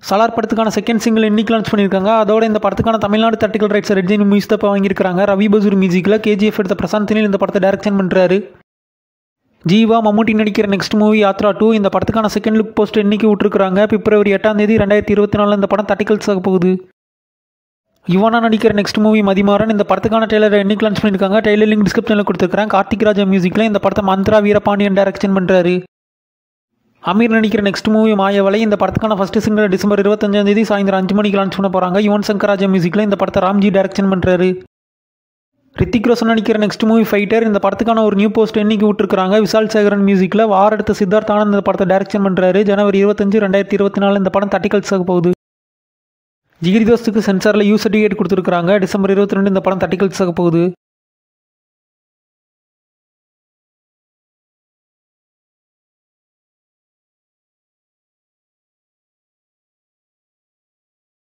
சலார் படத்துக்கான second single இன்னைக்கு launch பண்ணியிருக்காங்க. அதோட இந்த படத்துக்கான தமிழ்நாடு தட்டிக்கல் ரைட்ஸ் ரெட் ஜெயின் மூவிஸ் தான் வாங்கியிருக்காங்க. ரவி பசூர் மியூசிக்கில் கேஜிஎஃப் எடுத்த பிரசாந்த் நீல் இந்த படத்தை டைரக்ஷன் பண்ணுறாரு. ஜீவா மம்முட்டி நடிக்கிற நெக்ஸ்ட் மூவி யாத்ரா 2 இந்த படத்துக்கான செகண்ட் லுக் போஸ்ட் இன்னைக்கு விட்டுருக்காங்க. பிப்ரவரி 8 2024 இந்த படம் தட்டிக்கல்ஸ் ஆக போகுது. யுவனா நடிக்கிற நெக்ஸ்ட் மூவி மதிமாறன் இந்த படத்துக்கான ட்ரெய்லரை இன்னைக்கு லான்ச் பண்ணியிருக்காங்க. ட்ரெய்லர் லிங்க் டிஸ்கிரிப்ஷனில் கொடுத்துருக்காங்க. கார்த்திக் ராஜா மியூசிக்கில் இந்த படத்தை மந்த்ரா வீரபாண்டியன் டைரக்ஷன் பண்ணுறாரு. அமீர் நடிக்கிற நெக்ஸ்ட் மூவி மாயவலை இந்த படத்துக்கான ஃபர்ஸ்ட் சிங்கிள் டிசம்பர் 25 சாயந்தரம் 5 மணிக்கு லான்ச் பண்ண போகிறாங்க. யுவன் சங்கர் ராஜா மியூசிக்கில் இந்த படத்தை ராம்ஜி டைரக்ஷன் பண்ணுறாரு. ரித்திக் ரோஷன் நடிக்கிற நெக்ஸ்ட் மூவி ஃபைட்டர் இந்த படத்துக்கான ஒரு நியூ போஸ்ட் இன்னைக்கு விட்டுருக்காங்க. விஷால் சேகரன் மியூசிக்கில் வார எடுத்த சித்தார்த் ஆனந்த் இந்த படத்தை டைரக்ஷன் பண்ணுறாரு. ஜனவரி 25 2024 இந்த படம் தட்டிக்கல்ஸ் ஆக போகுது. ஜிகிரி தோஸ்துக்கு சென்சாரில் யூ சர்டிஃபிகேட் கொடுத்துருக்காங்க. டிசம்பர் 22 இந்த படம் தட்டிக்கல்ஸ் ஆக போகுது.